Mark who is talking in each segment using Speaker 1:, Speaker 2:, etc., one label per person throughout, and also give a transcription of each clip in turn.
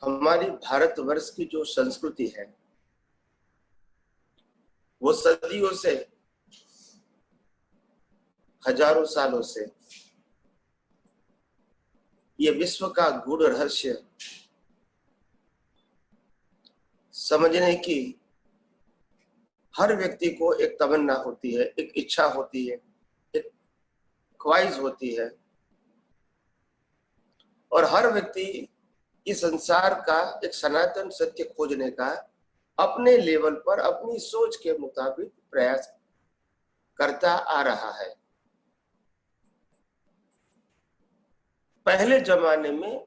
Speaker 1: हमारी भारतवर्ष की जो संस्कृति है वो सदियों से, हजारों सालों से ये विश्व का गूढ़ रहस्य समझने की हर व्यक्ति को एक तमन्ना होती है, एक इच्छा होती है, एक ख्वाहिश होती है और हर व्यक्ति इस संसार का एक सनातन सत्य खोजने का अपने लेवल पर अपनी सोच के मुताबिक प्रयास करता आ रहा है। पहले जमाने में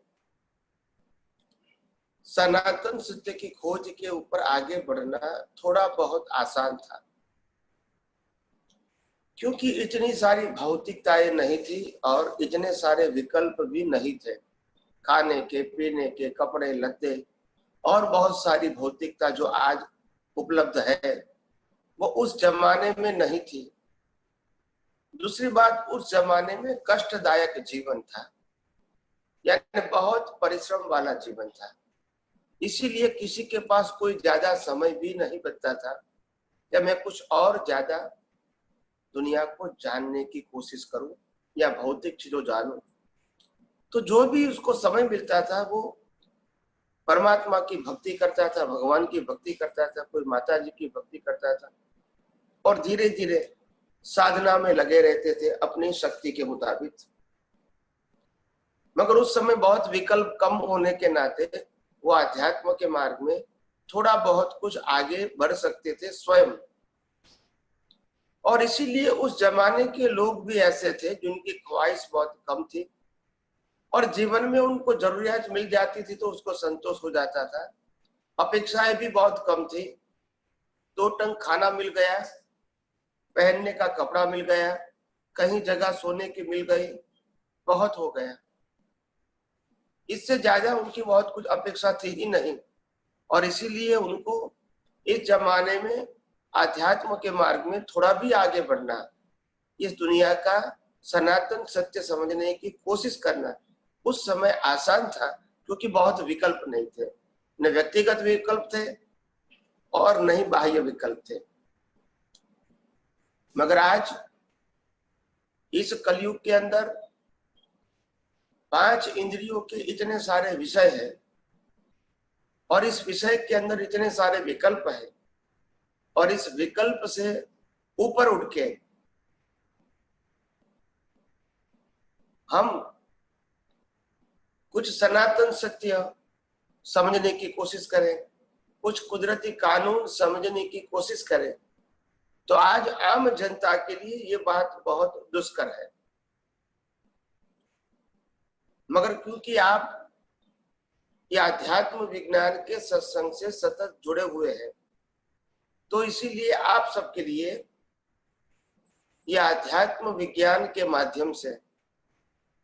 Speaker 1: सनातन सत्य की खोज के ऊपर आगे बढ़ना थोड़ा बहुत आसान था, क्योंकि इतनी सारी भौतिकताएं नहीं थी और इतने सारे विकल्प भी नहीं थे। खाने के, पीने के, कपड़े लत्ते और बहुत सारी भौतिकता जो आज उपलब्ध है वो उस जमाने में नहीं थी। दूसरी बात, उस जमाने में कष्टदायक जीवन था, यानी बहुत परिश्रम वाला जीवन था। इसीलिए किसी के पास कोई ज्यादा समय भी नहीं बचता था या मैं कुछ और ज्यादा दुनिया को जानने की कोशिश करूं या भौतिक चीजों जानूं। तो जो भी उसको समय मिलता था वो परमात्मा की भक्ति करता था, भगवान की भक्ति करता था, कोई माता जी की भक्ति करता था और धीरे धीरे साधना में लगे रहते थे अपनी शक्ति के मुताबिक। मगर उस समय बहुत विकल्प कम होने के नाते वो अध्यात्म के मार्ग में थोड़ा बहुत कुछ आगे बढ़ सकते थे स्वयं। और इसीलिए उस जमाने के लोग भी ऐसे थे जिनकी ख्वाहिश बहुत कम थी और जीवन में उनको जरूरियात मिल जाती थी तो उसको संतोष हो जाता था। अपेक्षाएं भी बहुत कम थी। 2 टंक खाना मिल गया, पहनने का कपड़ा मिल गया, कहीं जगह सोने की मिल गई, बहुत हो गया। इससे ज्यादा उनकी बहुत कुछ अपेक्षा थी ही नहीं और इसीलिए उनको इस जमाने में आध्यात्म के मार्ग में थोड़ा भी आगे बढ़ना, इस दुनिया का सनातन सत्य समझने की कोशिश करना उस समय आसान था, क्योंकि बहुत विकल्प नहीं थे, न व्यक्तिगत विकल्प थे और न ही बाह्य विकल्प थे। मगर आज इस कलयुग के अंदर 5 इंद्रियों के इतने सारे विषय हैं और इस विषय के अंदर इतने सारे विकल्प हैं और इस विकल्प से ऊपर उठ के हम कुछ सनातन सत्य समझने की कोशिश करें, कुछ कुदरती कानून समझने की कोशिश करें, तो आज आम जनता के लिए ये बात बहुत दुष्कर है। मगर क्योंकि आप ये अध्यात्म विज्ञान के सत्संग से सतत जुड़े हुए हैं, तो इसीलिए आप सबके लिए ये अध्यात्म विज्ञान के माध्यम से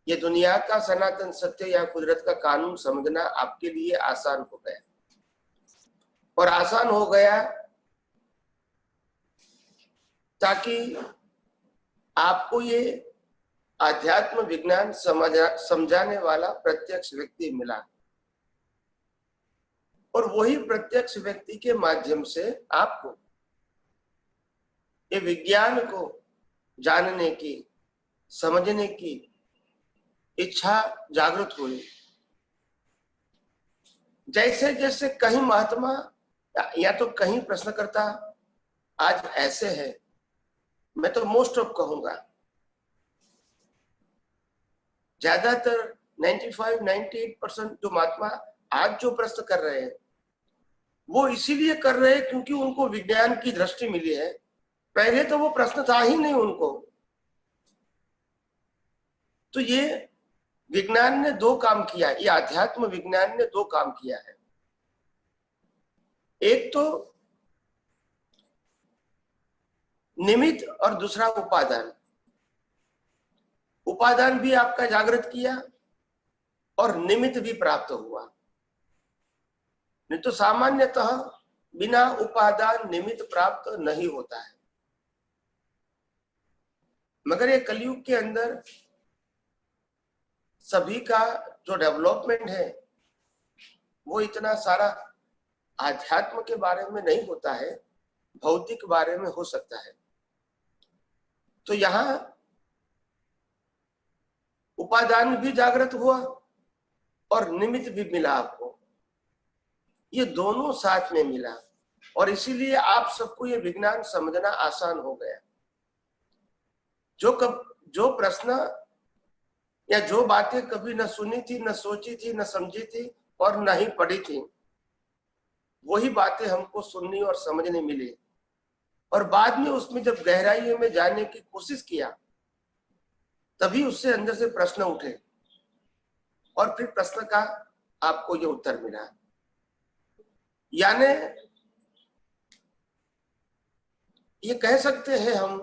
Speaker 1: ये दुनिया का सनातन सत्य या कुदरत का कानून समझना आपके लिए आसान हो गया। और आसान हो गया ताकि आपको ये आध्यात्म विज्ञान समझाने वाला प्रत्यक्ष व्यक्ति मिला और वही प्रत्यक्ष व्यक्ति के माध्यम से आपको ये विज्ञान को जानने की, समझने की इच्छा जागृत हुई। जैसे जैसे कहीं महात्मा या तो कहीं प्रश्नकर्ता आज ऐसे है, मैं तो मोस्ट ऑफ कहूंगा ज्यादातर 95-98% जो महात्मा आज जो प्रश्न कर रहे हैं वो इसीलिए कर रहे हैं क्योंकि उनको विज्ञान की दृष्टि मिली है। पहले तो वो प्रश्न था ही नहीं उनको। तो ये विज्ञान ने 2 काम किया, ये आध्यात्म विज्ञान ने 2 काम किया है। एक तो निमित्त और दूसरा उपादान। उपादान भी आपका जागृत किया और निमित्त भी प्राप्त हुआ। नहीं तो सामान्यतः बिना उपादान निमित्त प्राप्त नहीं होता है। मगर ये कलयुग के अंदर सभी का जो डेवलपमेंट है वो इतना सारा आध्यात्म के बारे में नहीं होता है, भौतिक बारे में हो सकता है। तो यहाँ उपादान भी जागृत हुआ और निमित्त भी मिला आपको, ये दोनों साथ में मिला, और इसीलिए आप सबको ये विज्ञान समझना आसान हो गया। जो प्रश्न या जो बातें कभी न सुनी थी, न सोची थी, न समझी थी और न ही पढ़ी थी, वही बातें हमको सुननी और समझने मिली। और बाद में उसमें जब गहराई में जाने की कोशिश किया, तभी उससे अंदर से प्रश्न उठे और फिर प्रश्न का आपको ये उत्तर मिला। यानी ये कह सकते हैं हम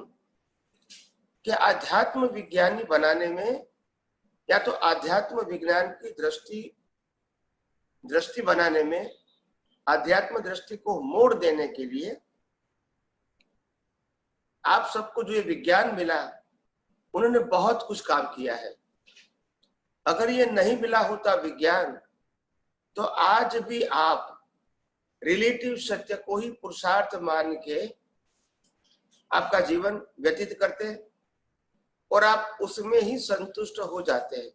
Speaker 1: कि आध्यात्म विज्ञानी बनाने में, या तो आध्यात्म विज्ञान की दृष्टि बनाने में, आध्यात्म दृष्टि को मोड़ देने के लिए आप सबको जो ये विज्ञान मिला, उन्होंने बहुत कुछ काम किया है। अगर ये नहीं मिला होता विज्ञान, तो आज भी आप रिलेटिव सत्य को ही पुरुषार्थ मान के आपका जीवन व्यतीत करते और आप उसमें ही संतुष्ट हो जाते हैं।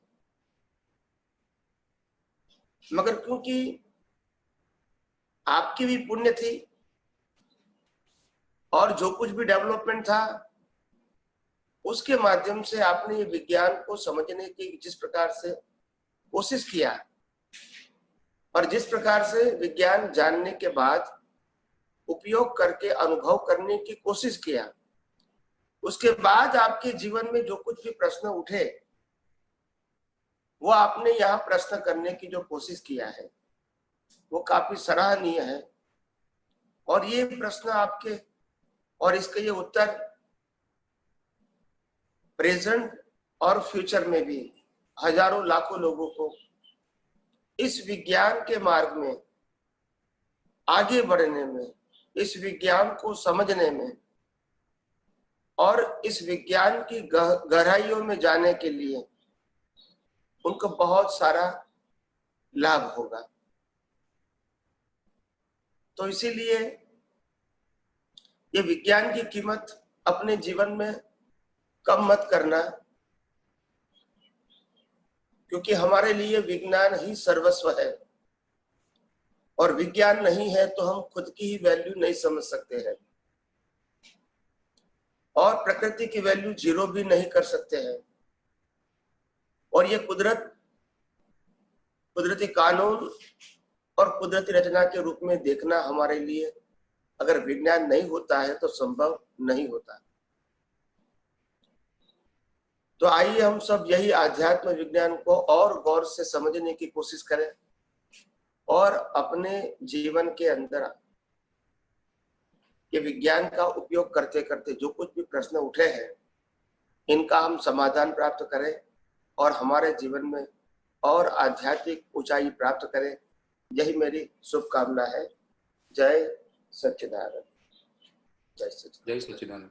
Speaker 1: मगर क्योंकि आपकी भी पुण्य थी और जो कुछ भी डेवलपमेंट था, उसके माध्यम से आपने ये विज्ञान को समझने की जिस प्रकार से कोशिश किया, और जिस प्रकार से विज्ञान जानने के बाद उपयोग करके अनुभव करने की कोशिश किया, उसके बाद आपके जीवन में जो कुछ भी प्रश्न उठे, वो आपने यहाँ प्रश्न करने की जो कोशिश किया है, वो काफी सराहनीय है। और ये प्रश्न आपके और इसके ये उत्तर प्रेजेंट और फ्यूचर में भी हजारों लाखों लोगों को इस विज्ञान के मार्ग में आगे बढ़ने में, इस विज्ञान को समझने में और इस विज्ञान की गहराइयों में जाने के लिए उनको बहुत सारा लाभ होगा। तो इसीलिए ये विज्ञान की कीमत अपने जीवन में कम मत करना, क्योंकि हमारे लिए विज्ञान ही सर्वस्व है, और विज्ञान नहीं है तो हम खुद की ही वैल्यू नहीं समझ सकते हैं, और प्रकृति की वैल्यू जीरो भी नहीं कर सकते हैं। और ये कुदरती कानून और कुदरती रचना के रूप में देखना हमारे लिए अगर विज्ञान नहीं होता है तो संभव नहीं होता। तो आइए हम सब यही आध्यात्म विज्ञान को और गौर से समझने की कोशिश करें, और अपने जीवन के अंदर ये विज्ञान का उपयोग करते करते जो कुछ भी प्रश्न उठे हैं, इनका हम समाधान प्राप्त करें और हमारे जीवन में और आध्यात्मिक ऊंचाई प्राप्त करें। यही मेरी शुभकामना है। जय सच्चिदानंद।
Speaker 2: जय सच्चिदानंद।